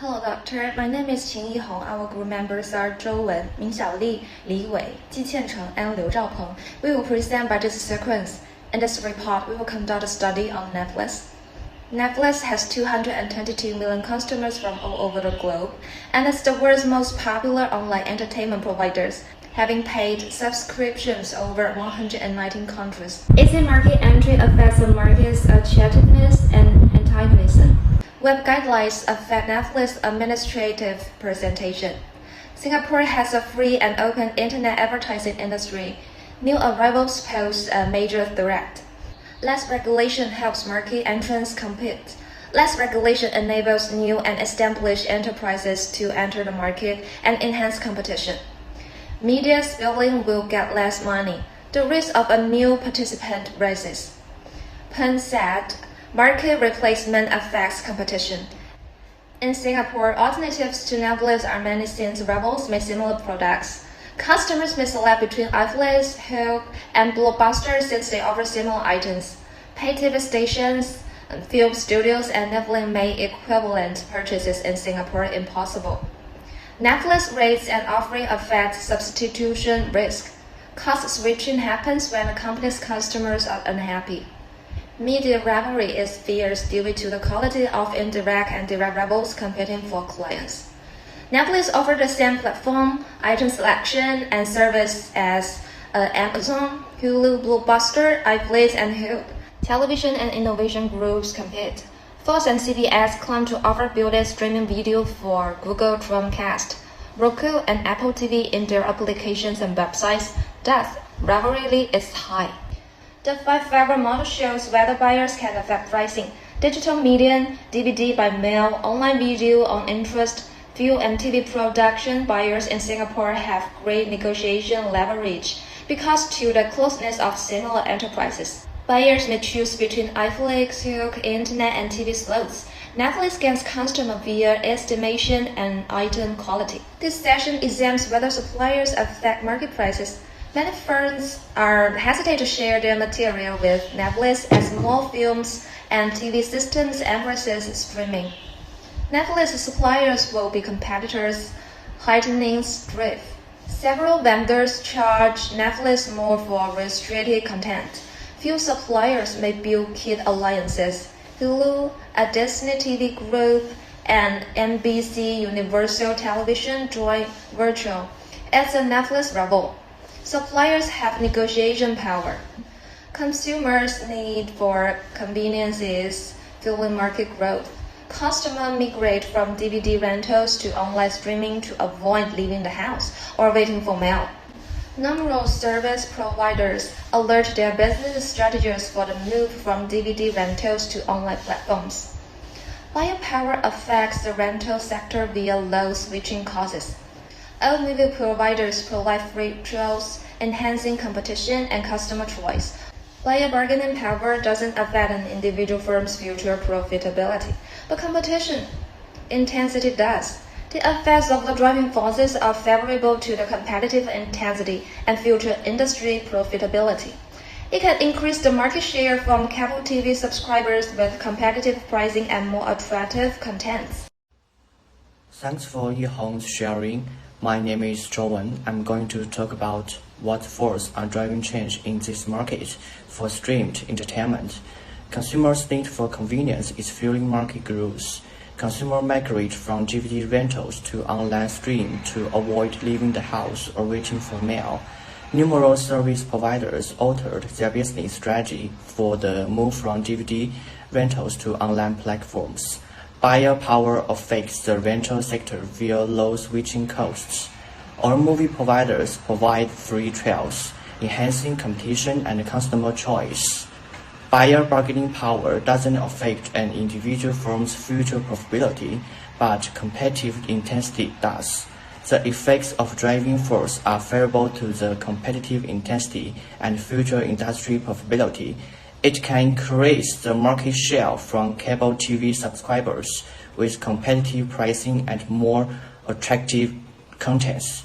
Hello, doctor. My name is YIHONG. Our group members are ZHOU, XIAOLI, Li Wei, QIANCHENG, and ZHAOPENG. We will present by this sequence. In this report, we will conduct a study on Netflix. Netflix has 222 million customers from all over the globe, and is the world's most popular online entertainment providers, having paid subscriptions over 119 countries. Easy market entry affects the market's attractiveness and antagonism. Web guidelines affect Netflix administrative presentation. Singapore has a free and open internet advertising industry. New arrivals pose a major threat. Less regulation helps market entrants compete. Less regulation enables new and established enterprises to enter the market and enhance competition. Media spilling will get less money. The risk of a new participant rises. Peng said, market replacement affects competition. In Singapore, alternatives to Netflix are many since rivals make similar products. Customers may select between Netflix, ZHOU, and Blockbuster since they offer similar items. Pay TV stations, film studios, and Netflix make equivalent purchases in Singapore impossible. Netflix rates and offering affect substitution risk. Cost switching happens when a company's customers are unhappy. Media rivalry is fierce due to the quality of indirect and direct rivals competing for clients. Netflix offers the same platform, item selection, and service as Amazon, Hulu, Blockbuster, iPlace, and ZHOU. Television and innovation groups compete. Fox and CBS claim to offer built-in streaming video for Google Chromecast, Roku, and Apple TV in their applications and websites. Thus, rivalry is high. The 5 favorite model shows whether buyers can affect pricing. Digital media, DVD by mail, online video on interest, film and TV production buyers in Singapore have great negotiation leverage because to the closeness of similar enterprises. Buyers may choose between Netflix, ZHOU, internet, and TV slots. Netflix gains customer via estimation and item quality. This section examines whether suppliers affect market prices. Many firms are hesitant to share their material with Netflix as more films and TV systems emphasize streaming. Netflix suppliers will be competitors, heightening strife. Several vendors charge Netflix more for restricted content. Few suppliers may build key alliances. Hulu, a Disney TV group, and NBC Universal Television join virtual as a Netflix rival. Suppliers have negotiation power. Consumers' need for convenience is fueling market growth. Customers migrate from DVD rentals to online streaming to avoid leaving the house or waiting for mail. Numerous service providers alert their business strategies for the move from DVD rentals to online platforms. Buyer power affects the rental sector via low switching costs. All movie providers provide free trials, enhancing competition and customer choice. Buyer bargaining power doesn't affect an individual firm's future profitability, but competition intensity does. The effects of the driving forces are favorable to the competitive intensity and future industry profitability. It can increase the market share from cable TV subscribers with competitive pricing and more attractive contents. Thanks for YIHONG's sharing. My name is ZHOU. I'm going to talk about what forces are driving change in this market for streamed entertainment. Consumers' need for convenience is fueling market growth. Consumers migrate from DVD rentals to online stream to avoid leaving the house or waiting for mail. Numerous service providers altered their business strategy for the move from DVD rentals to online platforms. Buyer power affects the rental sector via low switching costs. All movie providers provide free trials, enhancing competition and customer choice. Buyer bargaining power doesn't affect an individual firm's future profitability, but competitive intensity does. The effects of driving force are favorable to the competitive intensity and future industry profitability. It can increase the market share from cable TV subscribers with competitive pricing and more attractive contents.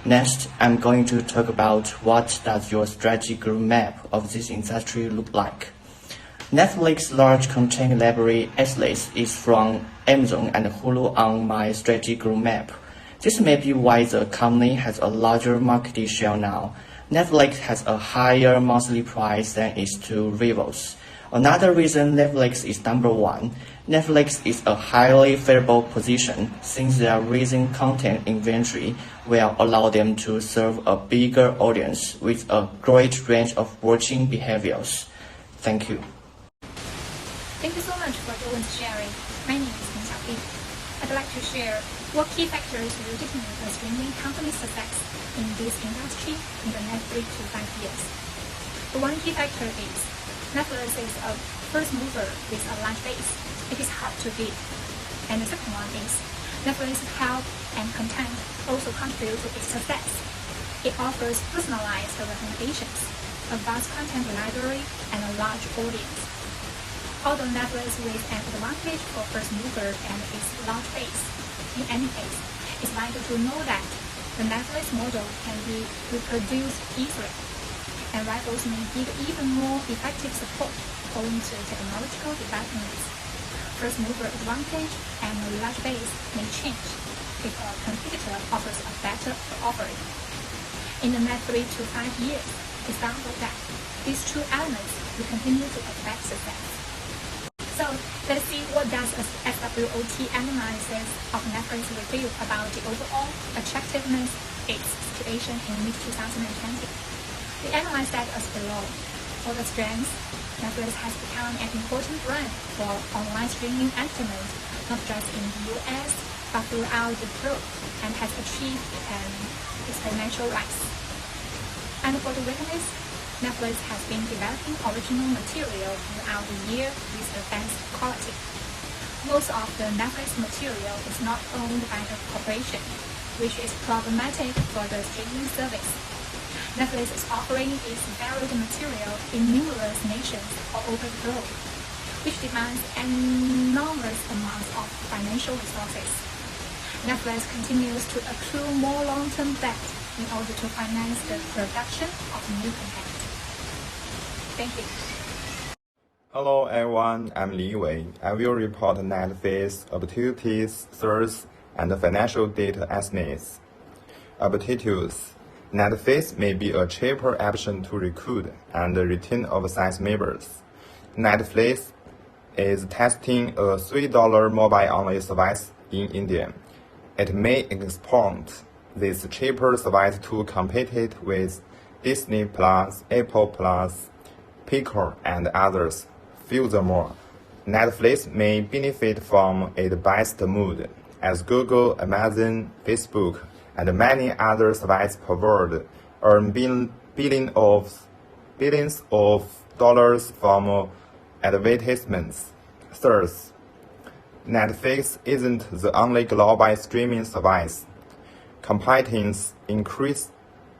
Next, I'm going to talk about what does your strategic roadmap of this industry look like. Netflix's large content library atlas is from Amazon and Hulu on my strategic roadmap. This may be why the company has a larger market share now. Netflix has a higher monthly price than its two rivals. Another reason Netflix is number one, Netflix is a highly favorable position since their raising content inventory will allow them to serve a bigger audience with a great range of watching behaviors. Thank you. Thank you so much for Joan's sharing. My name is Ming Xiaoli. I'd like to share what key factors will determine a streaming company's success in this industry in the next 3 to 5 years. The one key factor is Netflix is a first mover with a large base. It is hard to beat. And the second one is Netflix's health and content also contribute to its success. It offers personalized recommendations, a vast content library, and a large audience. Although Netflix with an advantage for first mover and its large base, in any case, it's vital to know that the Netflix model can be reproduced easily, and rivals may give even more effective support owing to technological developments. First mover advantage and a large base may change if a competitor offers a better offering. In the next 3 to 5 years, it's found that these two elements will continue to affect success. So let's see what does a SWOT analysis of Netflix reveal about the overall attractiveness its situation in mid-2020. We analyze that as below. For the strengths, Netflix has become an important brand for online streaming entertainment, not just in the US, but throughout the globe, and has achieved an exponential rise. And for the weakness, Netflix has been developing original material throughout the year with advanced quality. Most of the Netflix material is not owned by the corporation, which is problematic for the streaming service. Netflix is offering its varied material in numerous nations all over the globe, which demands enormous amounts of financial resources. Netflix continues to accrue more long-term debt in order to finance the production of new content. Thank you. Hello everyone, I'm Li Wei. I will report Netflix opportunities, threats, and financial data estimates. Opportunities. Netflix may be a cheaper option to recruit and retain overseas members. Netflix is testing a $3 mobile-only service in India. It may expand this cheaper service to compete with Disney Plus, Apple Plus, Peacock, and others. Furthermore, Netflix may benefit from its best mood, as Google, Amazon, Facebook, and many other service providers earn billions of dollars from advertisements. Third, Netflix isn't the only global streaming service. Competitors increase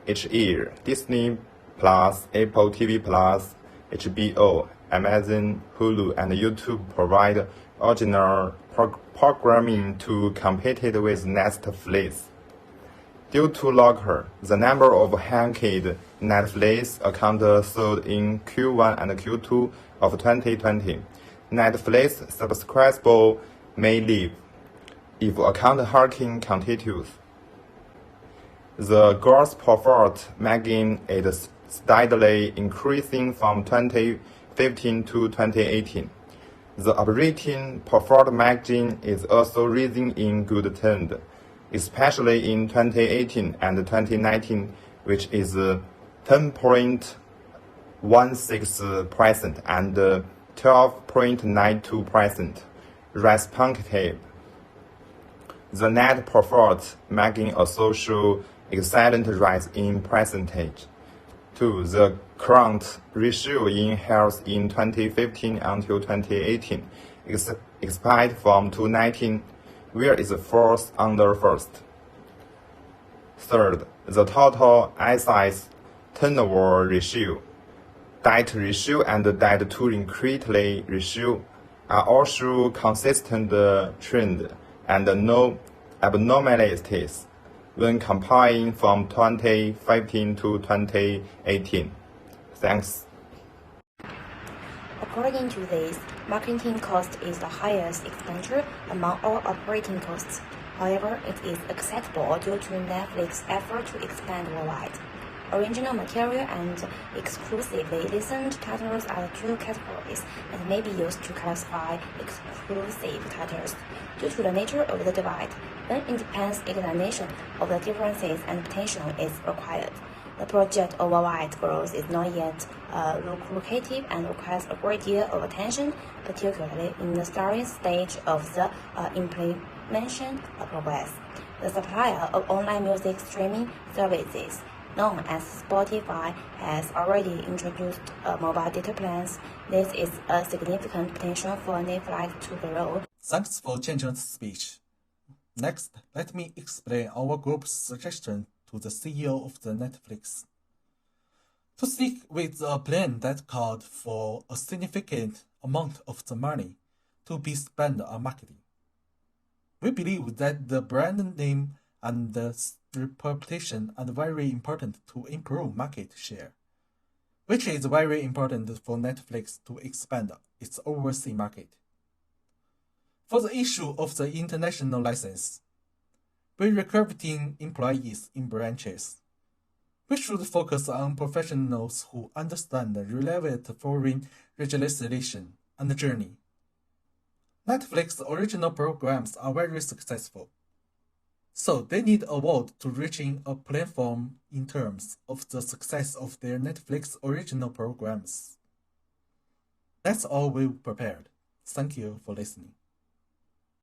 each year. Disney Plus, Apple TV Plus, HBO, Amazon, Hulu, and YouTube provide original programming to compete with Netflix. Due to locker, the number of hacked Netflix accounts sold in Q1 and Q2 of 2020. Netflix subscribers may leave if account hacking continues. The gross profit margin is steadily increasing from 2015 to 2018. The operating profit margin is also rising in good trend, especially in 2018 and 2019, which is 10.16% and 12.92% respectively. The net profit margin also shows excellent rise in percentage. 2. The current ratio in health in 2015 until 2018 expanded from 2019, where is fourth under first. Third, the total assets turnover ratio, debt ratio, and debt to equity ratio are also consistent trend and no abnormalities when comparing from 2015 to 2018. Thanks. According to this, marketing cost is the highest expenditure among all operating costs. However, it is acceptable due to Netflix's effort to expand worldwide. Original material and exclusively licensed titles are the two categories that may be used to classify exclusive titles. Due to the nature of the divide, an independent examination of the differences and potential is required. The project of worldwide growth is not yet lucrative and requires a great deal of attention, particularly in the starting stage of the implementation progress. The supplier of online music streaming services, known as Spotify, has already introduced mobile data plans. This is a significant potential for Netflix to grow. Thanks for changing the speech. Next, let me explain our group's suggestion to the CEO of the Netflix to stick with a plan that called for a significant amount of the money to be spent on marketing. We believe that the brand name and the reputation are very important to improve market share, which is very important for Netflix to expand its overseas market. For the issue of the international license, we're recruiting employees in branches. We should focus on professionals who understand the relevant foreign legislation and journey. Netflix original programs are very successful, so they need a vote to reaching a platform in terms of the success of their Netflix original programs. That's all we've prepared. Thank you for listening.